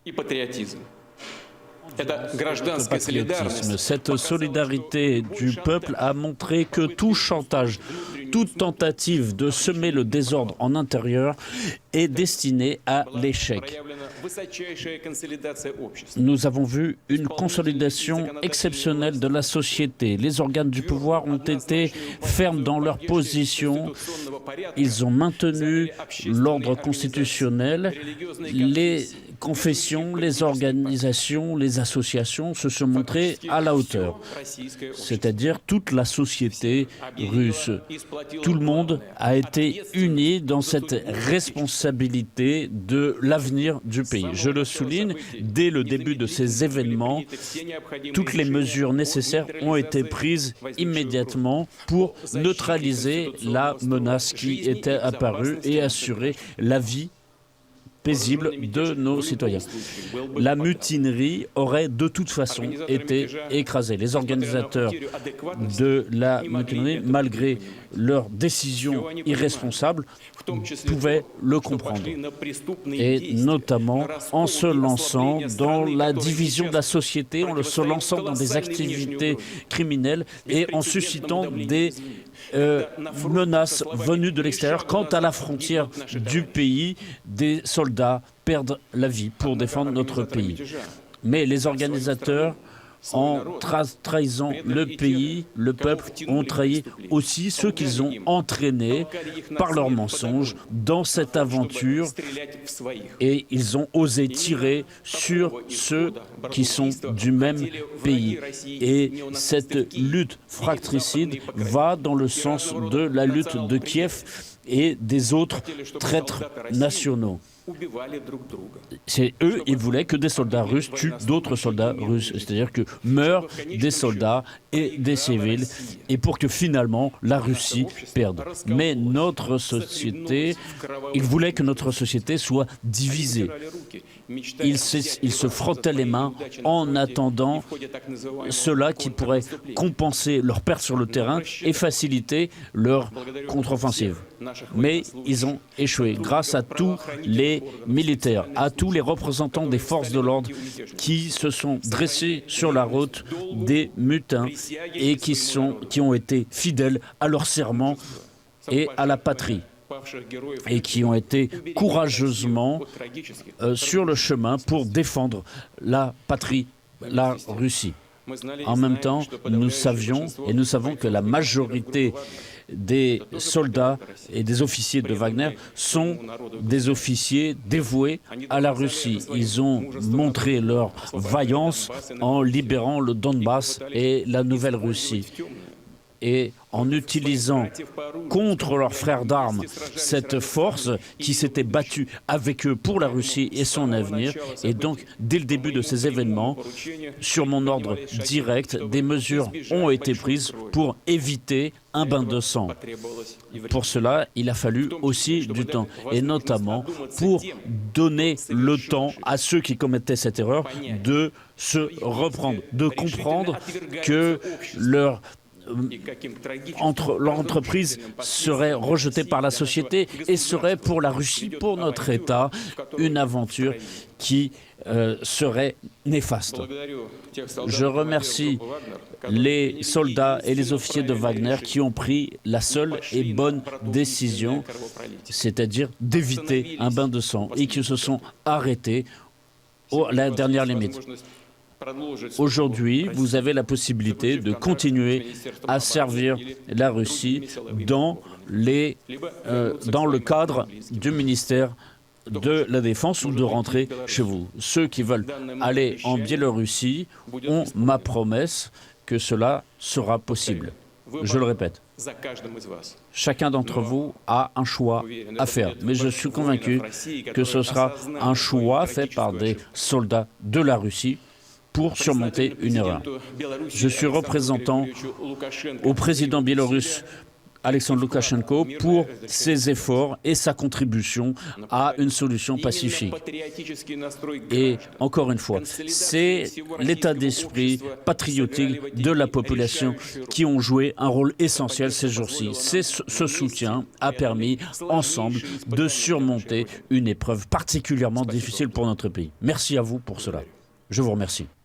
Le patriotisme. Cette solidarité du peuple a montré que tout chantage, toute tentative de semer le désordre en intérieur est destinée à l'échec. Nous avons vu une consolidation exceptionnelle de la société. Les organes du pouvoir ont été fermes dans leur position. Ils ont maintenu l'ordre constitutionnel. Les confessions, les organisations, les associations se sont montrées à la hauteur, c'est-à-dire toute la société russe. Tout le monde a été uni dans cette responsabilité de l'avenir du pays. Je le souligne, dès le début de ces événements, toutes les mesures nécessaires ont été prises immédiatement pour neutraliser la menace qui était apparue et assurer la vie paisible de nos citoyens. La mutinerie aurait de toute façon été écrasée. Les organisateurs de la mutinerie, malgré leurs décisions irresponsables, pouvaient le comprendre. Et notamment en se lançant dans la division de la société, en se lançant dans des activités criminelles et en suscitant des menaces venues de l'extérieur. Quant à la frontière du pays, des soldats perdent la vie pour défendre notre pays. Mais les organisateurs, en trahissant le pays, le peuple, ont trahi aussi ceux qu'ils ont entraînés par leurs mensonges dans cette aventure et ils ont osé tirer sur ceux qui sont du même pays. Et cette lutte fratricide va dans le sens de la lutte de Kiev et des autres traîtres nationaux. C'est eux, ils voulaient que des soldats russes tuent d'autres soldats russes, c'est-à-dire que meurent des soldats et des civils, et pour que finalement la Russie perde. Mais notre société, ils voulaient que notre société soit divisée. Ils se frottaient les mains en attendant cela qui pourrait compenser leur perte sur le terrain et faciliter leur contre-offensive. Mais ils ont échoué grâce à tous les militaires, à tous les représentants des forces de l'ordre qui se sont dressés sur la route des mutins et qui ont été fidèles à leur serment et à la patrie, et qui ont été courageusement sur le chemin pour défendre la patrie, la Russie. En même temps, nous savions et nous savons que la majorité des soldats et des officiers de Wagner sont des officiers dévoués à la Russie. Ils ont montré leur vaillance en libérant le Donbass et la Nouvelle-Russie. Et en utilisant contre leurs frères d'armes cette force qui s'était battue avec eux pour la Russie et son avenir. Et donc, dès le début de ces événements, sur mon ordre direct, des mesures ont été prises pour éviter un bain de sang. Pour cela, il a fallu aussi du temps, et notamment pour donner le temps à ceux qui commettaient cette erreur de se reprendre, de comprendre que leur entreprise serait rejetée par la société et serait pour la Russie, pour notre État, une aventure qui serait néfaste. Je remercie les soldats et les officiers de Wagner qui ont pris la seule et bonne décision, c'est-à-dire d'éviter un bain de sang, et qui se sont arrêtés à la dernière limite. Aujourd'hui, vous avez la possibilité de continuer à servir la Russie dans le cadre du ministère de la Défense ou de rentrer chez vous. Ceux qui veulent aller en Biélorussie ont ma promesse que cela sera possible. Je le répète. Chacun d'entre vous a un choix à faire, mais je suis convaincu que ce sera un choix fait par des soldats de la Russie pour surmonter une erreur. Je suis représentant au président biélorusse Alexandre Loukachenko pour ses efforts et sa contribution à une solution pacifique. Et encore une fois, c'est l'état d'esprit patriotique de la population qui ont joué un rôle essentiel ces jours-ci. Ce soutien a permis ensemble de surmonter une épreuve particulièrement difficile pour notre pays. Merci à vous pour cela. Je vous remercie.